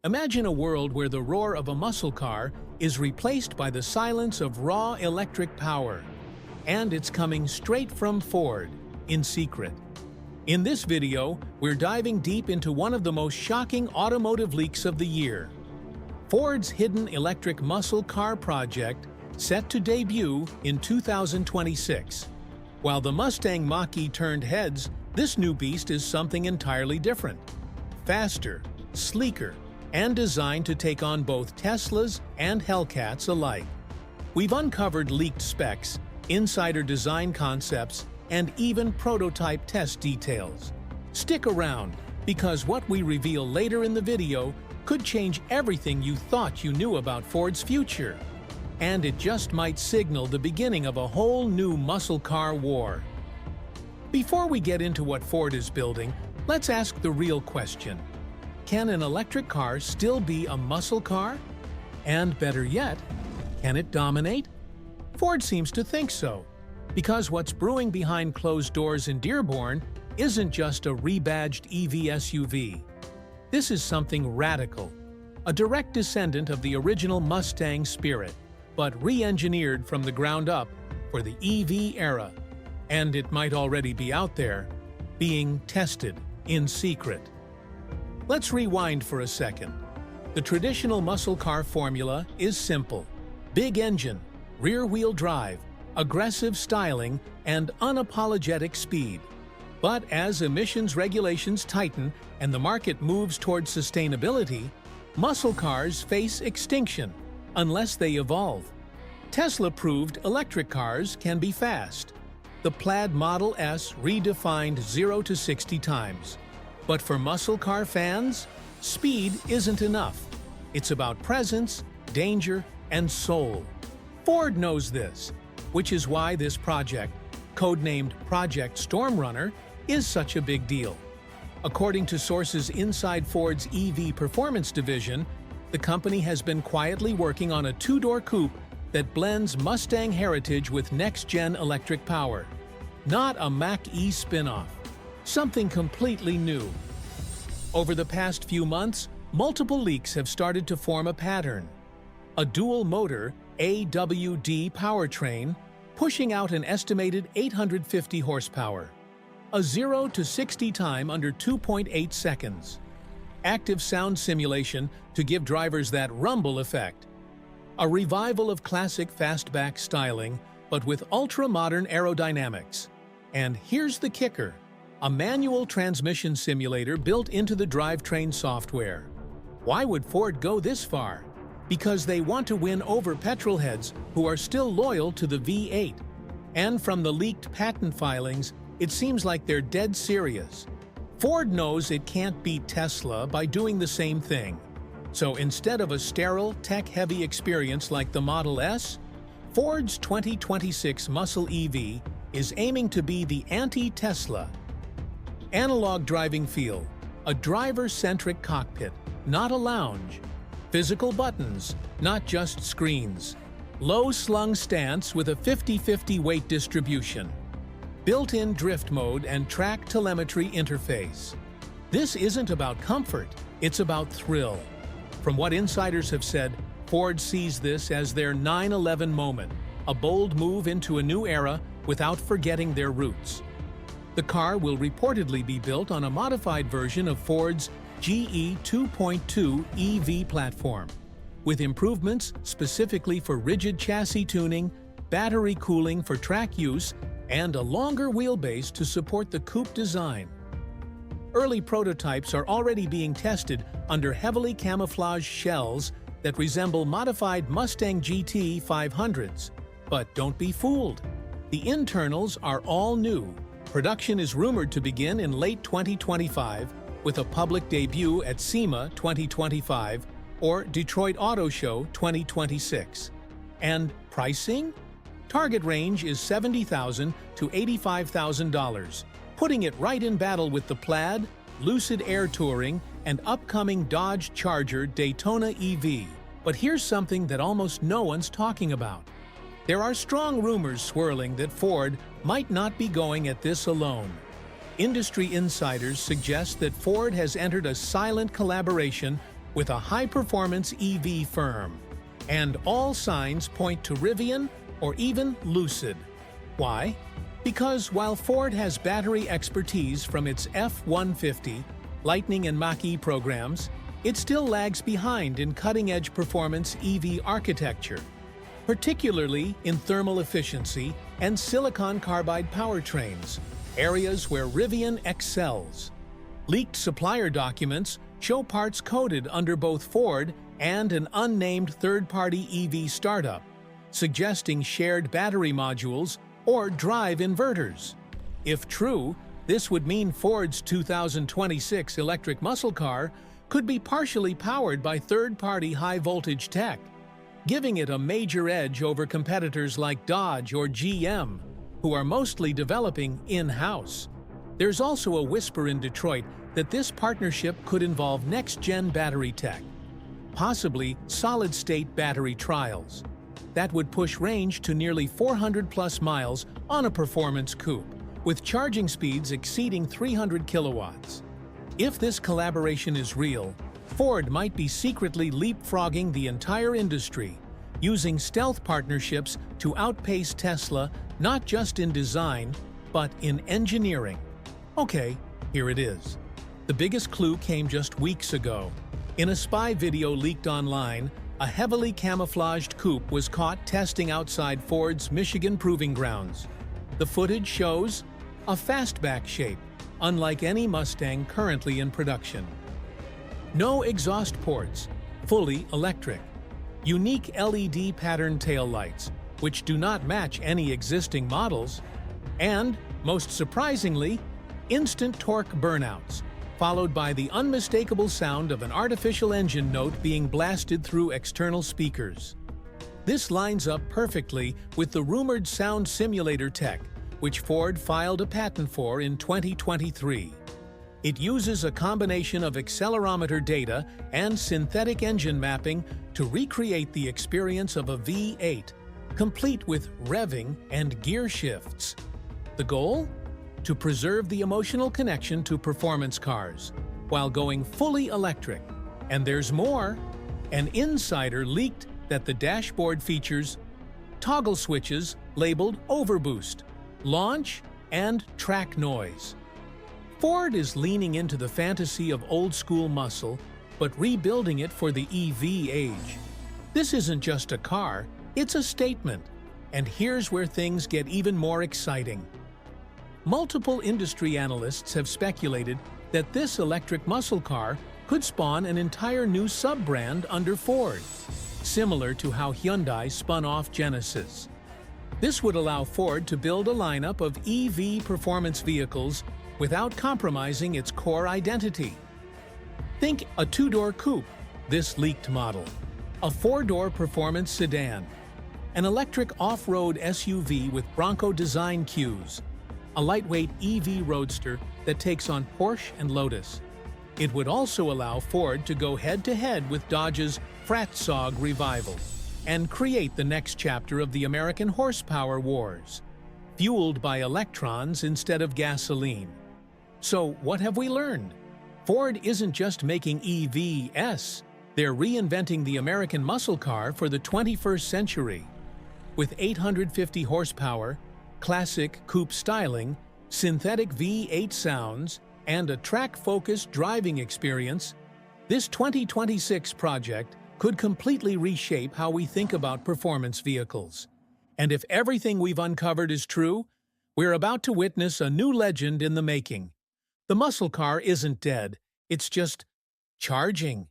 Imagine a world where the roar of a muscle car is replaced by the silence of raw electric power. And it's coming straight from Ford, in secret. In this video, we're diving deep into one of the most shocking automotive leaks of the year. Ford's hidden electric muscle car project, set to debut in 2026. While the Mustang Mach-E turned heads, this new beast is something entirely different. Faster, sleeker, and designed to take on both Teslas and Hellcats alike. We've uncovered leaked specs, insider design concepts, and even prototype test details. Stick around, because what we reveal later in the video could change everything you thought you knew about Ford's future. And it just might signal the beginning of a whole new muscle car war. Before we get into what Ford is building, let's ask the real question. Can an electric car still be a muscle car? And better yet, can it dominate? Ford seems to think so, because what's brewing behind closed doors in Dearborn isn't just a rebadged EV SUV. This is something radical, a direct descendant of the original Mustang spirit, but re-engineered from the ground up for the EV era. And it might already be out there, being tested in secret. Let's rewind for a second. The traditional muscle car formula is simple. Big engine, rear-wheel drive, aggressive styling, and unapologetic speed. But as emissions regulations tighten and the market moves towards sustainability, muscle cars face extinction unless they evolve. Tesla proved electric cars can be fast. The Plaid Model S redefined 0 to 60 times. But for muscle car fans, speed isn't enough. It's about presence, danger, and soul. Ford knows this, which is why this project, codenamed Project Stormrunner, is such a big deal. According to sources inside Ford's EV performance division, the company has been quietly working on a two-door coupe that blends Mustang heritage with next-gen electric power. Not a Mach-E spin-off. Something completely new. Over the past few months, multiple leaks have started to form a pattern. A dual-motor AWD powertrain pushing out an estimated 850 horsepower. A 0 to 60 time under 2.8 seconds. Active sound simulation to give drivers that rumble effect. A revival of classic fastback styling, but with ultra-modern aerodynamics. And here's the kicker. A manual transmission simulator built into the drivetrain software. Why would Ford go this far? Because they want to win over petrolheads who are still loyal to the V8. And from the leaked patent filings, it seems like they're dead serious. Ford knows it can't beat Tesla by doing the same thing. So instead of a sterile, tech-heavy experience like the Model S, Ford's 2026 muscle EV is aiming to be the anti-Tesla. Analog driving feel, a driver-centric cockpit, not a lounge. Physical buttons, not just screens. Low-slung stance with a 50-50 weight distribution. Built-in drift mode and track telemetry interface. This isn't about comfort, it's about thrill. From what insiders have said, Ford sees this as their 9/11 moment, a bold move into a new era without forgetting their roots. The car will reportedly be built on a modified version of Ford's GE 2.2 EV platform, with improvements specifically for rigid chassis tuning, battery cooling for track use, and a longer wheelbase to support the coupe design. Early prototypes are already being tested under heavily camouflaged shells that resemble modified Mustang GT 500s. But don't be fooled. The internals are all new. Production is rumored to begin in late 2025, with a public debut at SEMA 2025 or Detroit Auto Show 2026. And pricing? Target range is $70,000 to $85,000, putting it right in battle with the Plaid, Lucid Air Touring, and upcoming Dodge Charger Daytona EV. But here's something that almost no one's talking about. There are strong rumors swirling that Ford might not be going at this alone. Industry insiders suggest that Ford has entered a silent collaboration with a high-performance EV firm. And all signs point to Rivian or even Lucid. Why? Because while Ford has battery expertise from its F-150, Lightning and Mach-E programs, it still lags behind in cutting-edge performance EV architecture, particularly in thermal efficiency and silicon carbide powertrains, areas where Rivian excels. Leaked supplier documents show parts coded under both Ford and an unnamed third-party EV startup, suggesting shared battery modules or drive inverters. If true, this would mean Ford's 2026 electric muscle car could be partially powered by third-party high-voltage tech, giving it a major edge over competitors like Dodge or GM, who are mostly developing in-house. There's also a whisper in Detroit that this partnership could involve next-gen battery tech, possibly solid-state battery trials. That would push range to nearly 400-plus miles on a performance coupe, with charging speeds exceeding 300 kilowatts. If this collaboration is real, Ford might be secretly leapfrogging the entire industry, using stealth partnerships to outpace Tesla not just in design, but in engineering. Okay, here it is. The biggest clue came just weeks ago. In a spy video leaked online, a heavily camouflaged coupe was caught testing outside Ford's Michigan proving grounds. The footage shows a fastback shape, unlike any Mustang currently in production. No exhaust ports, fully electric. Unique LED pattern taillights, which do not match any existing models. And, most surprisingly, instant torque burnouts, followed by the unmistakable sound of an artificial engine note being blasted through external speakers. This lines up perfectly with the rumored sound simulator tech, which Ford filed a patent for in 2023. It uses a combination of accelerometer data and synthetic engine mapping to recreate the experience of a V8, complete with revving and gear shifts. The goal? To preserve the emotional connection to performance cars, while going fully electric. And there's more. An insider leaked that the dashboard features toggle switches labeled Overboost, launch, and track noise. Ford is leaning into the fantasy of old-school muscle, but rebuilding it for the EV age. This isn't just a car, it's a statement. And here's where things get even more exciting. Multiple industry analysts have speculated that this electric muscle car could spawn an entire new sub-brand under Ford, similar to how Hyundai spun off Genesis. This would allow Ford to build a lineup of EV performance vehicles without compromising its core identity. Think a two-door coupe, this leaked model, a four-door performance sedan, an electric off-road SUV with Bronco design cues, a lightweight EV roadster that takes on Porsche and Lotus. It would also allow Ford to go head-to-head with Dodge's Fratzog revival and create the next chapter of the American horsepower wars, fueled by electrons instead of gasoline. So what have we learned? Ford isn't just making EVs, they're reinventing the American muscle car for the 21st century. With 850 horsepower, classic coupe styling, synthetic V8 sounds, and a track-focused driving experience, this 2026 project could completely reshape how we think about performance vehicles. And if everything we've uncovered is true, we're about to witness a new legend in the making. The muscle car isn't dead, it's just charging.